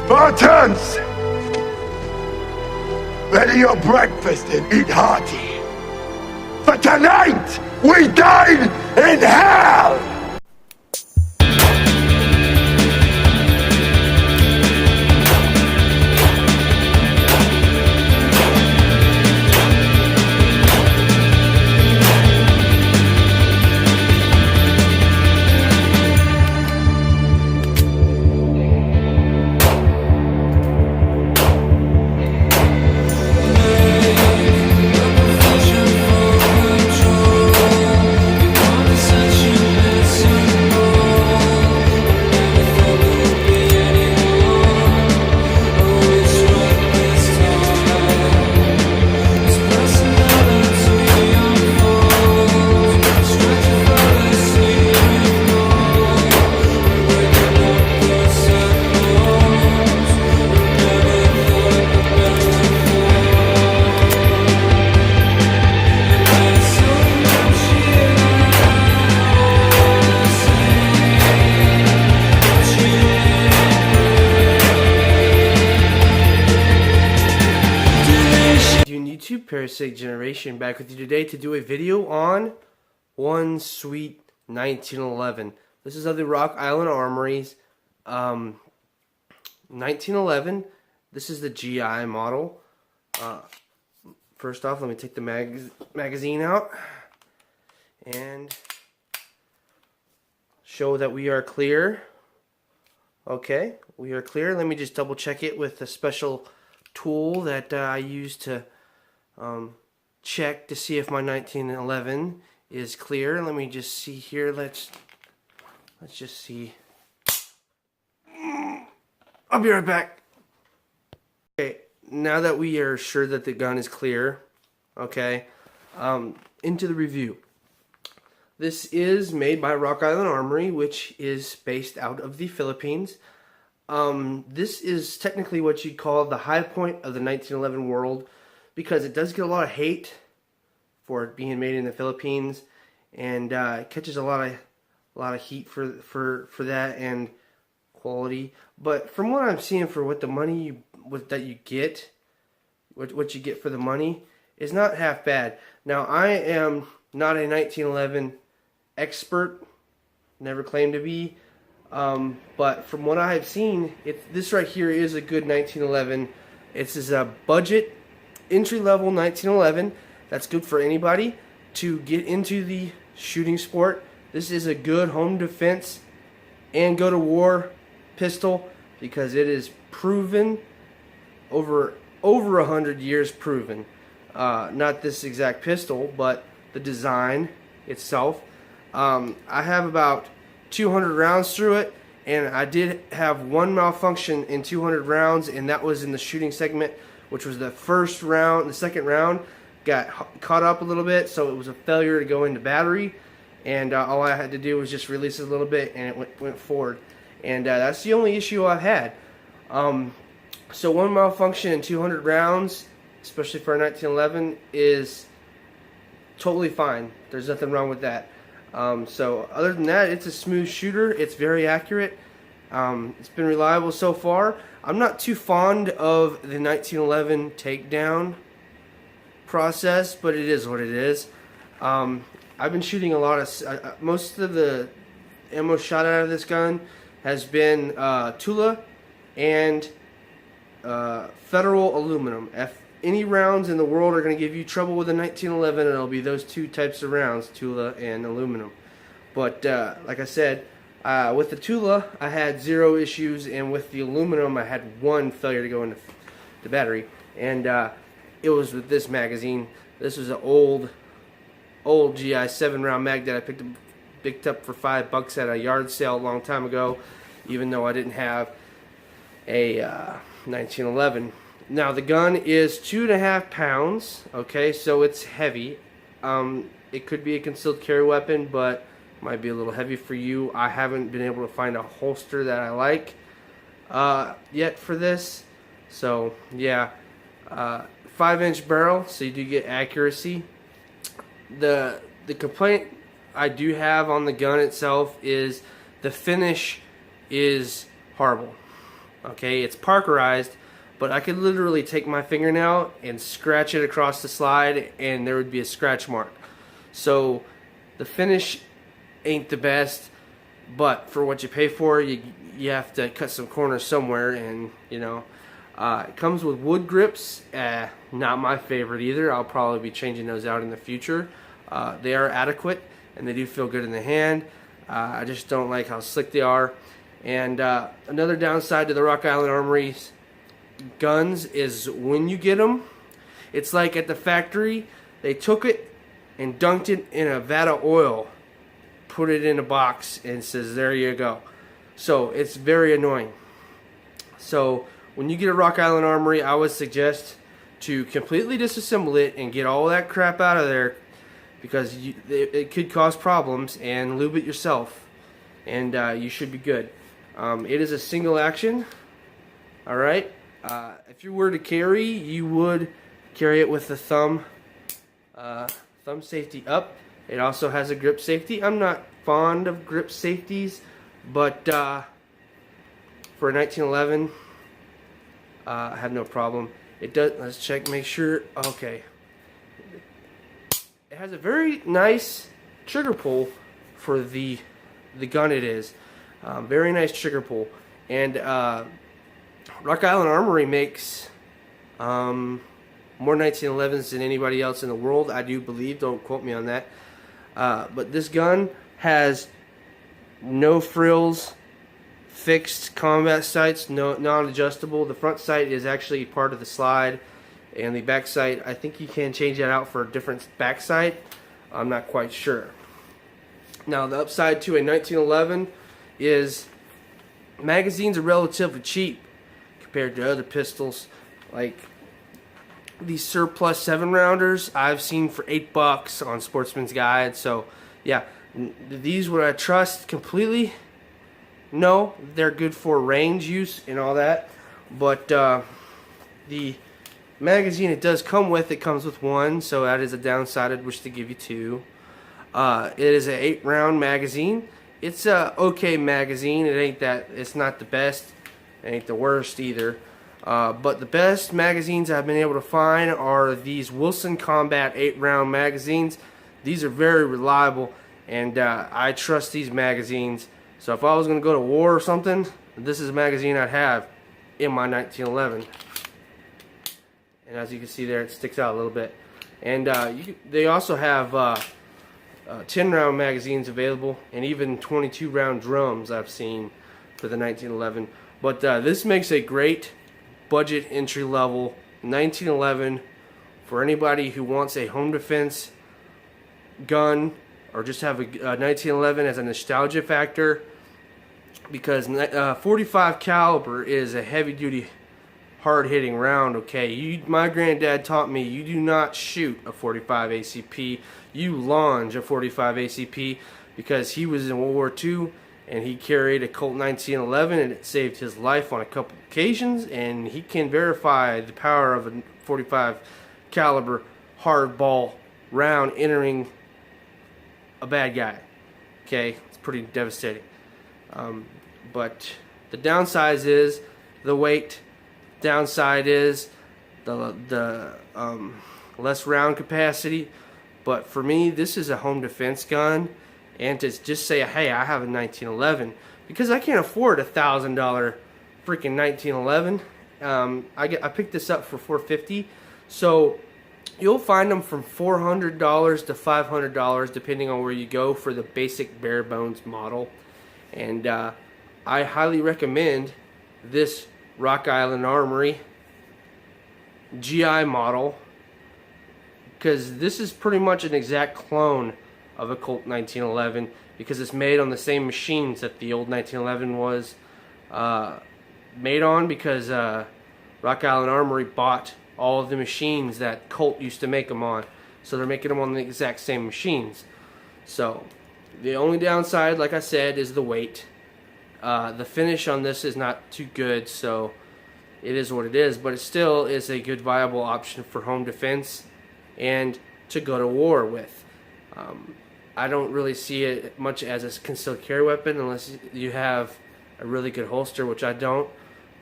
Spartans! Ready your breakfast and eat hearty. For tonight, we dine in hell! YouTube Parasitic Generation, back with you today to do a video on One Sweet 1911. This is of the Rock Island Armories 1911. This is the GI model. First off, let me take the magazine out and show that we are clear. Okay, we are clear. Let me just double check it with a special tool that I use to check to see if my 1911 is clear. Let me just see here. Let's just see. I'll be right back. Okay, now that we are sure that the gun is clear, okay, into the review. This is made by Rock Island Armory, which is based out of the Philippines. This is technically what you'd call the high point of the 1911 world, because it does get a lot of hate for it being made in the Philippines, and it catches a lot of heat for that and quality. But from what I'm seeing, for what the money that you get, what you get for the money, is not half bad. Now, I am not a 1911 expert, never claimed to be, but from what I have seen, this right here is a good 1911. It's a budget entry-level 1911 that's good for anybody to get into the shooting sport. This is a good home defense and go to war pistol, because it is proven over 100 years proven. Not this exact pistol, but the design itself. I have about 200 rounds through it, and I did have one malfunction in 200 rounds, and that was in the shooting segment, which was the first round. The second round got caught up a little bit, so it was a failure to go into battery, and all I had to do was just release it a little bit, and it went forward. And that's the only issue I've had. So one malfunction in 200 rounds, especially for a 1911, is totally fine. There's nothing wrong with that. So other than that, it's a smooth shooter. It's very accurate. It's been reliable so far. I'm not too fond of the 1911 takedown process, but it is what it is. I've been shooting a lot of most of the ammo shot out of this gun has been Tula and Federal aluminum. If any rounds in the world are going to give you trouble with a 1911, it'll be those two types of rounds, Tula and aluminum. But like I said, with the Tula, I had 0 issues, and with the aluminum, I had 1 failure to go into the battery. And it was with this magazine. This was an old GI 7-round mag that I picked up for $5 at a yard sale a long time ago, even though I didn't have a 1911. Now, the gun is 2.5 pounds, okay, so it's heavy. It could be a concealed carry weapon, but might be a little heavy for you. I haven't been able to find a holster that I like yet for this. So, yeah, 5-inch barrel, so you do get accuracy. The complaint I do have on the gun itself is the finish is horrible. Okay, it's parkerized, but I could literally take my fingernail and scratch it across the slide and there would be a scratch mark. So the finish ain't the best, but for what you pay for, you have to cut some corners somewhere, and you know, it comes with wood grips. Not my favorite either. I'll probably be changing those out in the future. They are adequate and they do feel good in the hand. I just don't like how slick they are. And another downside to the Rock Island Armory's guns is when you get them, it's like at the factory, they took it and dunked it in a vat of oil, put it in a box, and says, there you go. So it's very annoying. So when you get a Rock Island Armory, I would suggest to completely disassemble it and get all that crap out of there, because it could cause problems, and lube it yourself, and you should be good. It is a single action. Alright, if you were to carry, you would carry it with the thumb safety up. It also has a grip safety. I'm not fond of grip safeties, but for a 1911, I have no problem. It does. Let's check, make sure. Okay, it has a very nice trigger pull for the gun. It is very nice trigger pull, and Rock Island Armory makes more 1911s than anybody else in the world, I do believe. Don't quote me on that. But this gun has no frills, fixed combat sights, non-adjustable. The front sight is actually part of the slide, and the back sight, I think you can change that out for a different back sight. I'm not quite sure. Now the upside to a 1911 is magazines are relatively cheap compared to other pistols. Like these surplus 7-rounders I've seen for $8 on Sportsman's Guide. So yeah, these would I trust completely? No, they're good for range use and all that, but the magazine it does come with, it comes with one, so that is a downside. I'd wish to give you two. It is an 8-round magazine. It's a okay magazine. It's not the best, it ain't the worst either. But the best magazines I've been able to find are these Wilson Combat 8-round magazines. These are very reliable, and I trust these magazines. So if I was going to go to war or something, this is a magazine I'd have in my 1911. And as you can see there, it sticks out a little bit. And they also have 10-round magazines available, and even 22-round drums I've seen for the 1911. But this makes a great budget entry-level 1911 for anybody who wants a home defense gun, or just have a 1911 as a nostalgia factor, because 45 caliber is a heavy-duty, hard-hitting round. Okay, my granddad taught me you do not shoot a 45 ACP, you launch a 45 ACP, because he was in World War II and he carried a Colt 1911 and it saved his life on a couple occasions, and he can verify the power of a 45 caliber hardball round entering a bad guy. Okay, it's pretty devastating. But the downside is the weight. Downside is the less round capacity. But for me, this is a home defense gun, and to just say, hey, I have a 1911, because I can't afford a $1,000 freaking 1911. I picked this up for $450, so you'll find them from $400 to $500 depending on where you go for the basic bare bones model. And I highly recommend this Rock Island Armory GI model, because this is pretty much an exact clone of a Colt 1911, because it's made on the same machines that the old 1911 was made on, because Rock Island Armory bought all of the machines that Colt used to make them on, so they're making them on the exact same machines. So the only downside, like I said, is the weight. The finish on this is not too good, so it is what it is, but it still is a good viable option for home defense and to go to war with. I don't really see it much as a concealed carry weapon unless you have a really good holster, which I don't.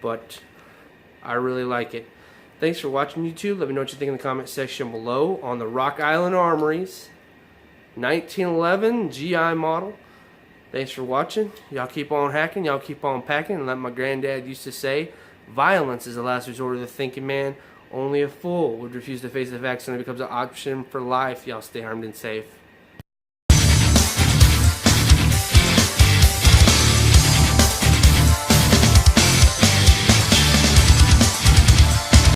but I really like it. Thanks for watching, YouTube. Let me know what you think in the comment section below on the Rock Island Armories 1911 GI model. Thanks for watching. Y'all keep on hacking. Y'all keep on packing. And like my granddad used to say, violence is the last resort of the thinking man. Only a fool would refuse to face the facts when it becomes an option for life. Y'all stay armed and safe.